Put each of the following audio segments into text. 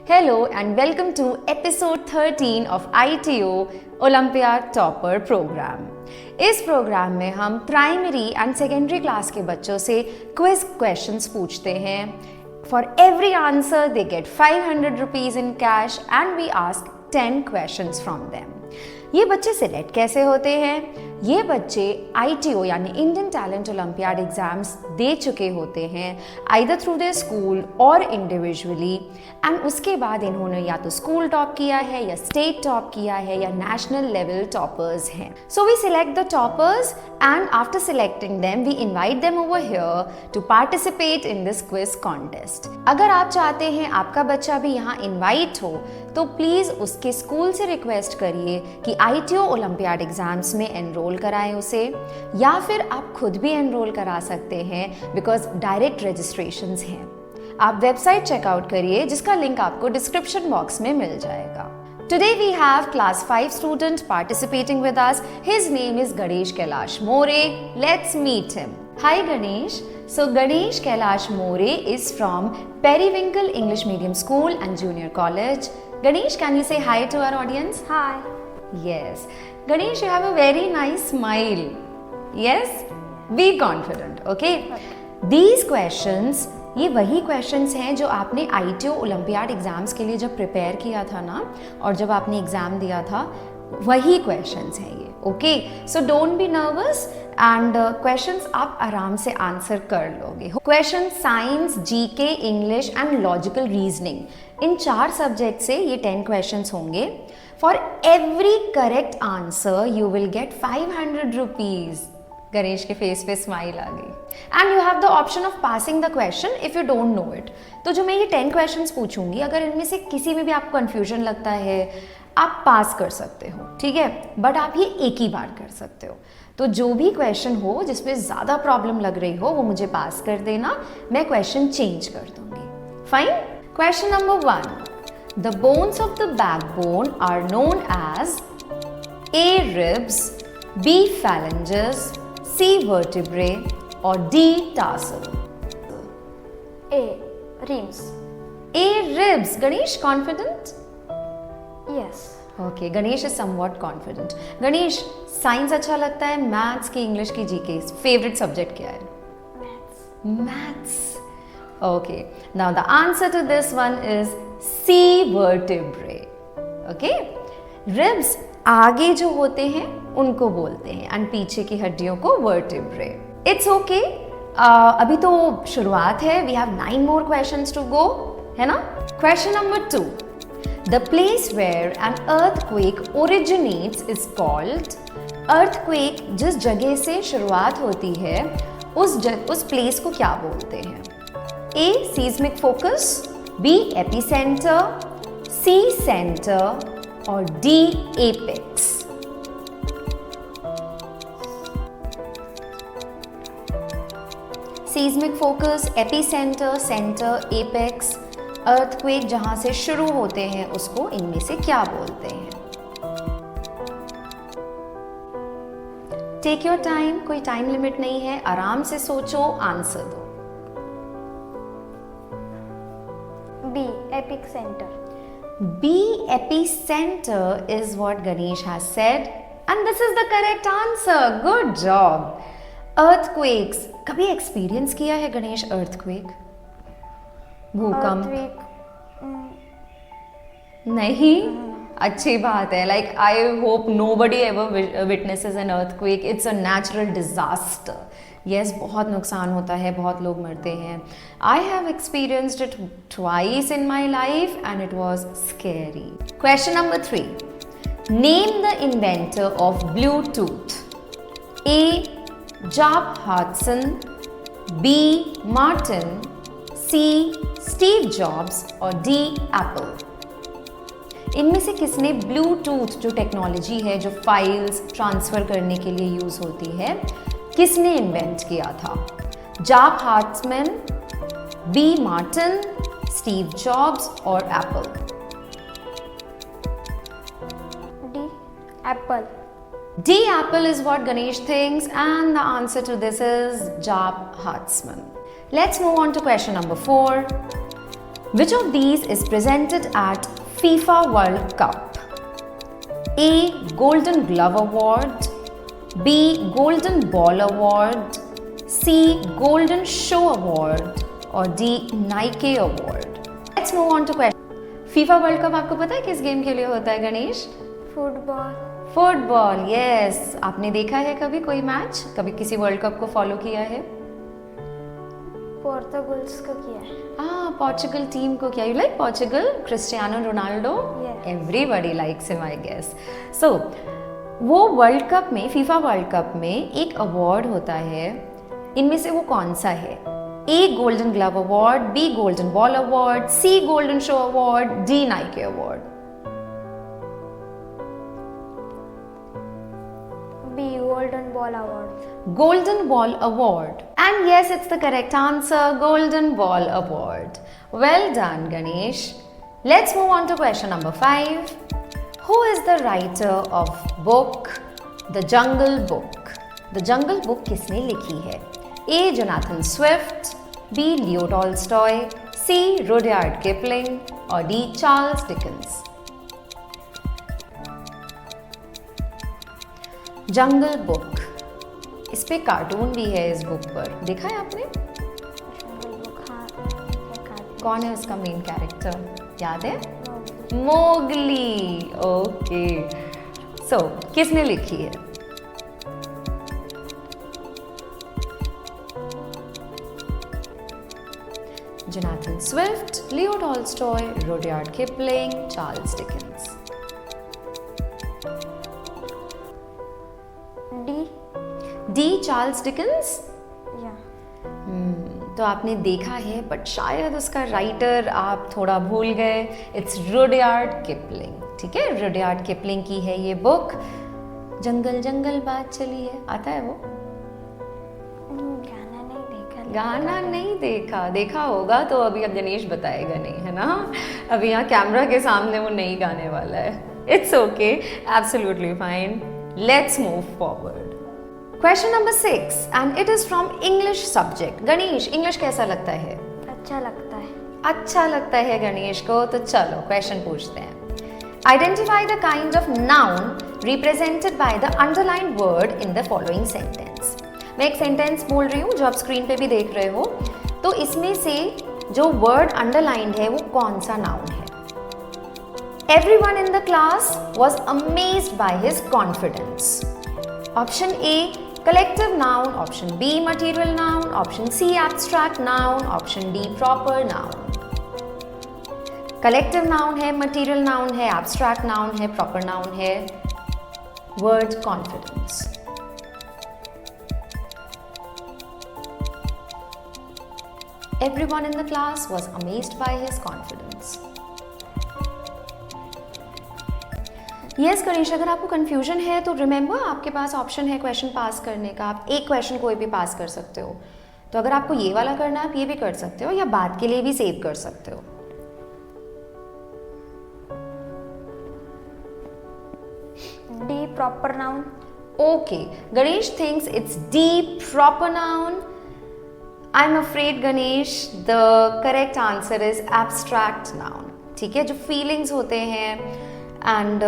Hello and welcome to episode 13 of ITO Olympiad Topper Program. इस programme में हम primary and secondary class के बच्चों से क्विज क्वेश्चंस पूछते हैं. For every answer they get 500 rupees in cash and we ask 10 questions from them. ये बच्चे सिलेक्ट कैसे होते हैं? ये बच्चे ITO यानी इंडियन टैलेंट ओलंपियाड एग्जाम्स दे चुके होते हैं आइदर थ्रू देयर स्कूल और इंडिविजुअली, एंड उसके बाद इन्होंने या तो स्कूल टॉप किया है या स्टेट टॉप किया है या नेशनल लेवल टॉपर्स हैं. So we select the toppers and after selecting them we invite them over here to participate in this quiz contest. अगर आप चाहते हैं आपका बच्चा भी यहाँ इन्वाइट हो तो प्लीज उसके स्कूल से रिक्वेस्ट करिए कि ITO ओलंपियाड एग्जाम्स में एनरोल कराएं उसे, या फिर आप खुद भी एनरोल करा सकते हैं बिकॉज डायरेक्ट रजिस्ट्रेशंस हैं. आप वेबसाइट चेकआउट करिए जिसका लिंक आपको डिस्क्रिप्शन बॉक्स में मिल जाएगा. Today we have class 5 student participating with us. His name is Ganesh Kailash More. Let's meet him. Hi Ganesh. So Ganesh Kailash More is from Periwinkle English Medium School and Junior College. Ganesh, can you say hi to our audience? Hi. Yes. Ganesh, you have a very nice smile. Yes? Be confident, okay? These questions, ये वही questions हैं जो आपने ITO olympiad exams के लिए जब prepare किया था ना, और जब आपने एग्जाम दिया था, वही क्वेश्चंस हैं ये. Okay, so don't be nervous and questions आप आराम से आंसर कर लोगे. Question science, GK, English and logical reasoning, in 4 subject से ये 10 क्वेश्चंस होंगे. For every correct answer you will get 500 rupees. Ganesh के फेस पे स्माइल आ गई. And you have the option of passing the question if you don't know it. तो जो मैं ये 10 क्वेश्चंस पूछूंगी, अगर इनमें से किसी में भी आपको कंफ्यूजन लगता है, आप पास कर सकते हो, ठीक है, बट आप ये एक ही बार कर सकते हो. तो जो भी क्वेश्चन हो जिसमें ज़्यादा प्रॉब्लम लग रही हो वो मुझे पास कर देना, मैं क्वेश्चन चेंज कर दूंगी. Fine. Question number 1. The bones of the backbone are known as A. ribs, B. phalanges, C. vertebrae or D. tarsal. A. Ribs. A. ribs. Ganesh, confident? Yes. Okay, Ganesh is somewhat confident. Ganesh, science अच्छा लगता है, maths की, English की, GK, favourite subject क्या है? Maths. Maths. Okay, now the answer to this one is C. vertebrae. Okay, ribs आगे जो होते हैं उनको बोलते हैं एंड पीछे की हड्डियों को vertebrae. It's okay. अभी तो शुरुआत है. We have 9 more questions to go, है ना? Question number 2. The place where an earthquake originates is called. Earthquake जिस जगह से शुरुआत होती है उस प्लेस को क्या बोलते हैं? A. seismic focus, B. epicenter, C. center और D. apex. seismic focus, epicenter, center, apex. earthquake जहां से शुरू होते हैं उसको इनमें से क्या बोलते हैं? टेक योर टाइम, कोई टाइम लिमिट नहीं है, आराम से सोचो, आंसर दो. B. Epicenter. B. epicenter is what Ganesh has said and this is the correct answer. Good job. Earthquakes, कभी एक्सपीरियंस किया है गणेश earthquake? भूकंप? नहीं? अच्छी बात है. Like I hope nobody ever witnesses an earthquake. It's a natural disaster. Yes, बहुत नुकसान होता है, बहुत लोग मरते हैं. I have experienced it twice in my life and it was scary. Question number 3. Name the inventor of Bluetooth. A. Jaap Hudson, B. Martin, C. Steve Jobs और D. Apple. इनमें से किसने ब्लूटूथ जो टेक्नोलॉजी है जो files transfer करने के लिए यूज होती है, किसने इन्वेंट किया था? जाप हार्ट्समैन, बी मार्टिन, स्टीव जॉब्स और Apple? D. Apple. D. Apple is what Ganesh thinks and the answer to this is Jaap Hartzman. Let's move on to question number 4. Which of these is presented at FIFA World Cup? A. Golden Glove Award, B. Golden Ball Award, C. Golden Show Award और D. Nike Award. Let's move on to question. FIFA World Cup आपको पता है किस game के लिए होता है Ganesh? Football. Football, yes. आपने देखा है कभी कोई मैच? कभी किसी वर्ल्ड कप को फॉलो किया है? पोर्तुगल्स का किया है. हाँ, पोर्चुगल टीम को किया. You like Portugal? Cristiano Ronaldo? Yes. Everybody likes him I guess. So वो वर्ल्ड कप में, फीफा वर्ल्ड कप में एक अवार्ड होता है. इनमें से वो कौन सा है? A. Golden glove award, B. Golden ball award, C. Golden shoe award, D. Nike award. B. Golden Ball Award. Golden Ball Award. And yes, it's the correct answer, Golden Ball Award. Well done, Ganesh. Let's move on to question number 5. Who is the writer of book The Jungle Book? The Jungle Book किसने लिखी है? A. Jonathan Swift, B. Leo Tolstoy, C. Rudyard Kipling और D. Charles Dickens. जंगल book. इस पे cartoon भी है इस book पर. देखा है आपने? कौन है उसका मेन कैरेक्टर? याद है? मोगली. ओके. सो किसने लिखी है? Jonathan Swift, Leo Tolstoy, Rudyard Kipling, Charles Dickens. D. Charles Dickens. तो आपने देखा है बट शायद उसका राइटर आप थोड़ा भूल गए. It's Rudyard Kipling. ठीक है, रुडयार्ड किपलिंग की है ये बुक. जंगल जंगल बात चली है. आता है वो गाना नहीं देखा. गाना नहीं देखा. देखा होगा तो अभी अब गणेश बताएगा नहीं, है ना? अभी यहाँ कैमरा के सामने वो नहीं गाने वाला है. It's okay, absolutely fine. Let's move forward. Question number 6 and it is from English subject. Ganesh, English कैसा लगता है? अच्छा लगता है. अच्छा लगता है गणेश को. तो चलो क्वेश्चन पूछते हैं. Identify the kind of noun represented by the underlined word in the following sentence. मैं एक सेंटेंस बोल रही हूँ जो आप स्क्रीन पे भी देख रहे हो. तो इसमें से जो वर्ड अंडरलाइंड है वो कौन सा नाउन है? Everyone in the class was amazed by his confidence. Option A collective noun, option B material noun, option C abstract noun, option D proper noun. collective noun है, material noun है, abstract noun है, proper noun है. word confidence. Everyone in the class was amazed by his confidence. Yes Ganesh, अगर आपको confusion है तो remember आपके पास option है क्वेश्चन पास करने का. आप एक क्वेश्चन कोई भी पास कर सकते हो. तो अगर आपको ये वाला करना है आप ये भी कर सकते हो या बाद के लिए भी सेव कर सकते हो. D proper noun. Okay, Ganesh thinks it's D proper noun. I am afraid Ganesh, the correct answer is abstract noun. ठीक है, जो फीलिंग्स होते हैं and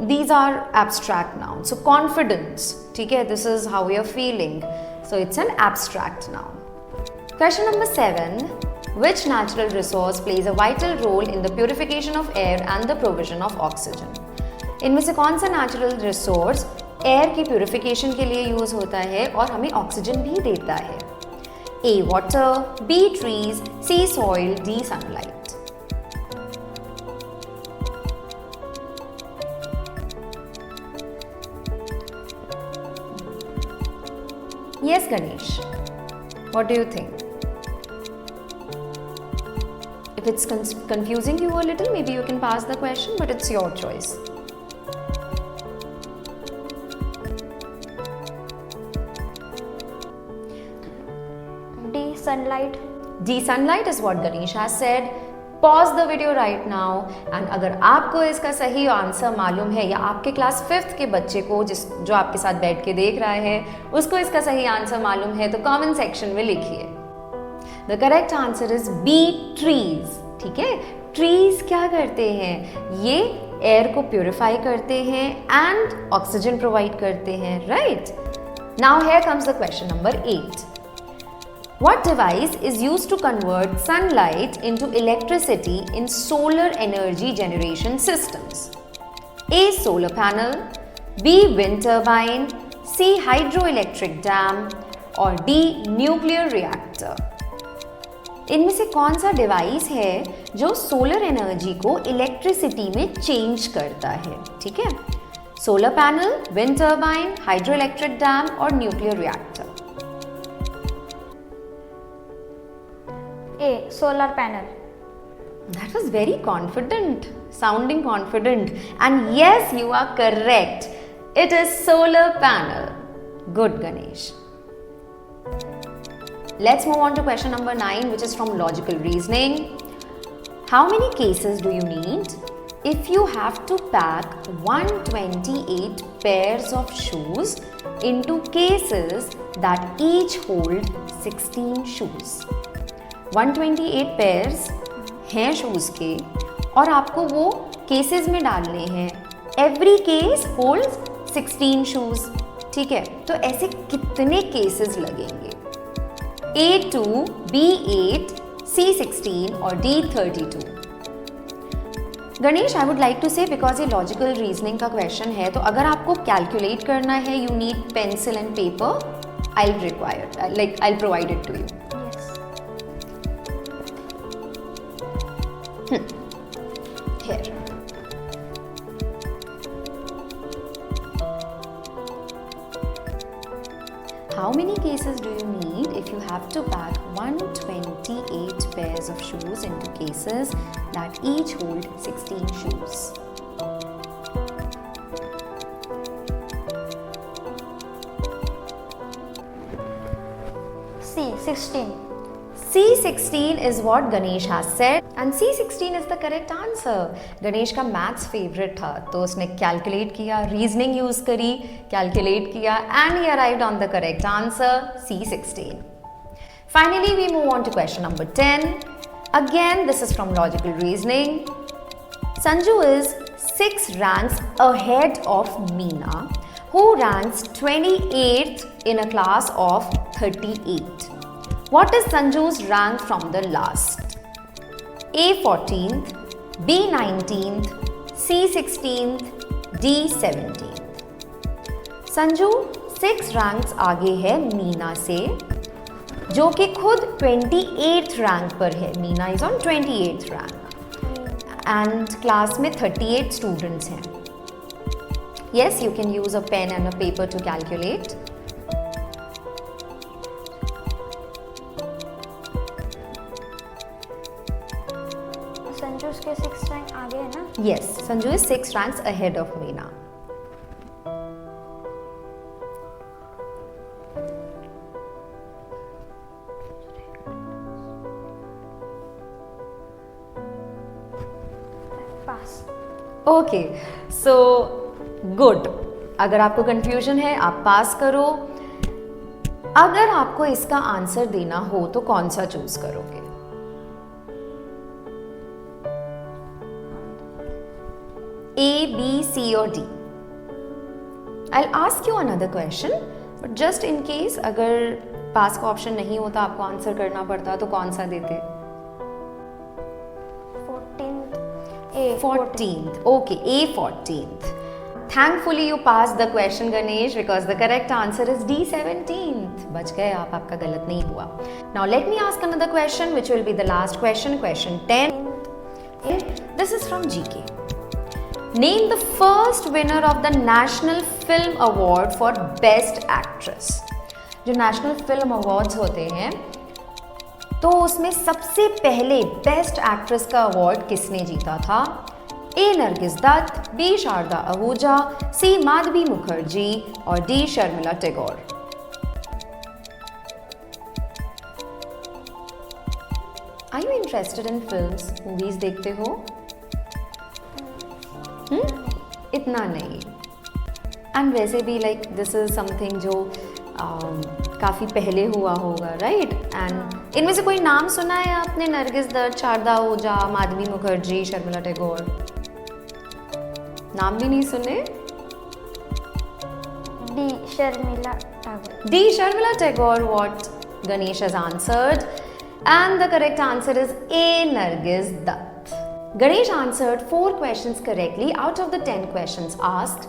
these are abstract nouns. So confidence, ठीक है, this is how we are feeling, so it's an abstract noun. Question number 7. Which natural resource plays a vital role in the purification of air and the provision of oxygen? इनमें से कौन सा natural resource air की purification के लिए use होता है और हमें ऑक्सीजन भी देता है? A water, B trees, C soil, D sunlight. Yes, Ganesh. What do you think? If it's confusing you a little, maybe you can pass the question, but it's your choice. D sunlight. D sunlight is what Ganesh has said. Pause the video right now and अगर आपको इसका सही answer मालूम है या आपके class 5th के बच्चे को जो आपके साथ बैठ के देख रहा है उसको इसका सही आंसर मालूम है तो कमेंट सेक्शन में लिखिए. The correct answer is B trees. ठीक है, ट्रीज क्या करते हैं, ये एयर को प्योरीफाई करते हैं एंड ऑक्सीजन प्रोवाइड करते हैं, right. Now here comes the question number 8. What device is used to convert sunlight into electricity in solar energy generation systems? A. Solar panel, B. Wind turbine, C. Hydroelectric dam और D. Nuclear reactor. इनमें से कौन सा device है जो solar energy को electricity में change करता है, ठीक है। Solar panel, wind turbine, hydroelectric dam और nuclear reactor. A. Solar panel. That was very confident, sounding confident. And yes, you are correct. It is solar panel. Good, Ganesh. Let's move on to question number 9, which is from logical reasoning. How many cases do you need if you have to pack 128 pairs of shoes into cases that each hold 16 shoes? 128 pairs हैं shoes के और आपको वो cases में डालने हैं। Every case holds 16 shoes, ठीक है। तो ऐसे कितने केसेस लगेंगे? A2, B8, C16 और D32। Ganesh, I would like to say, because ये लॉजिकल रीजनिंग का क्वेश्चन है, तो अगर आपको कैलकुलेट करना है, you need pencil and paper, I provide it to you. Here. How many cases do you need if you have to pack 128 pairs of shoes into cases that each hold 16 shoes? C16. C16 is what Ganesh has said and C16 is the correct answer. Ganesh का maths favourite था तो उसने calculate किया, reasoning use करी, calculate किया and he arrived on the correct answer, C16. Finally, we move on to question number 10. Again, this is from logical reasoning. Sanju is 6 ranks ahead of Meena, who ranks 28th in a class of 38. What is Sanju's rank from the last? A 14th, B 19th, C 16th, D 17th. Sanju 6 ranks आगे है मीना से, जो कि खुद 28th rank पर है। Meena is on 28th rank and class में 38 students हैं। Yes, you can use a pen and a paper to calculate. Sanju उसके 6 रैंक आगे है ना? Yes, Sanju is 6 ranks ahead of Meena. Pass. Okay, so good. अगर आपको कंफ्यूजन है आप पास करो। अगर आपको इसका आंसर देना हो तो कौन सा चूज करोगे? A, B, C or D? I'll ask you another question, but just in case अगर पास का ऑप्शन नहीं होता, आपको आंसर करना पड़ता, तो कौन सा देते? 14th. A 14th. Okay, A 14th. Thankfully you passed the question, Ganesh, because the correct answer is D 17th. बच गए आप, आपका गलत नहीं हुआ. Now let me ask another question, which will be the last question, question 10. This is from GK. Name the first winner of the National Film Award for Best Actress. जो national film awards होते हैं तो उसमें सबसे पहले best actress का award किसने जीता था? A. Nargis Dutt, B. Sharda Ahuja, C. Madhavi Mukherjee और D. Sharmila Tagore. Are you interested in films? Movies देखते हो? इतना नहीं। एंड वैसे भी लाइक दिस इज समथिंग जो काफ़ी पहले हुआ होगा, राइट? एंड इनमें से कोई नाम सुना है आपने? नरगिस दत्त, शारदा ओझा, माधवी मुखर्जी, शर्मिला टैगोर? नाम भी नहीं सुने? D Sharmila Tagore. D. Sharmila Tagore, what Ganesh has answered. And the correct answer is A. Nargis Dutt. Ganesh answered 4 questions correctly out of the 10 questions asked.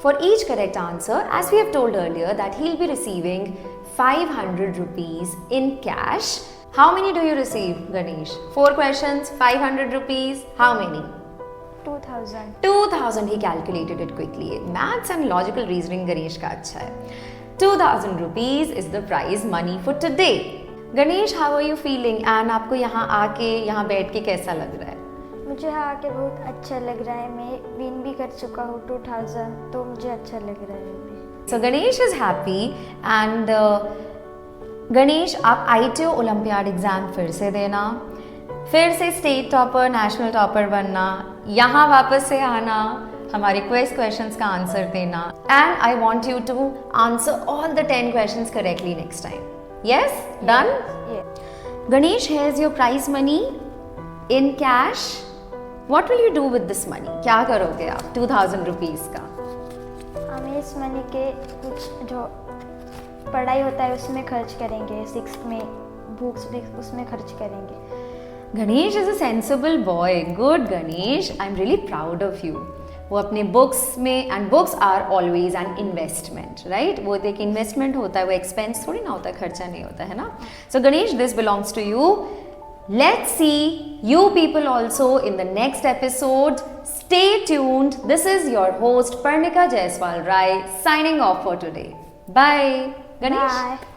For each correct answer, as we have told earlier, that he'll be receiving 500 rupees in cash. How many do you receive, Ganesh? 4 questions, 500 rupees. How many? 2000. 2000. He calculated it quickly. Maths and logical reasoning Ganesh का अच्छा है. 2000 rupees is the prize money for today. Ganesh, how are you feeling? And आपको यहाँ आके यहाँ बैठ के कैसा लग रहा है? मुझे यहाँ आके बहुत अच्छा लग रहा है. मैं विन भी कर चुका हूँ 2000, तो मुझे अच्छा लग रहा है अभी. So Ganesh is happy and Ganesh आप ITO ओलंपियाड एग्जाम फिर से देना, फिर से स्टेट टॉपर, नेशनल टॉपर बनना, यहाँ वापस से आना, हमारे क्विज क्वेश्चंस का आंसर देना, and I want you to answer all the 10 questions correctly next time. Yes, done? Ganesh, here's your prize money in cash. What will you do with this money? क्या करोगे आप 2000 rupees का? हम इस money के कुछ जो पढ़ाई होता है उसमें खर्च करेंगे. 6th में बुक्स उसमें खर्च करेंगे. Ganesh is a sensible boy. Good Ganesh. I'm really proud of you. वो अपने बुक्स में, and books are always an investment, right? वो एक इन्वेस्टमेंट होता है, वो एक्सपेंस थोड़ी ना होता है, खर्चा नहीं होता है ना. So Ganesh, this belongs to you. Let's see you people also in the next episode. Stay tuned. This is your host Parnika Jaiswal Rai signing off for today. Bye. Ganesh. Bye.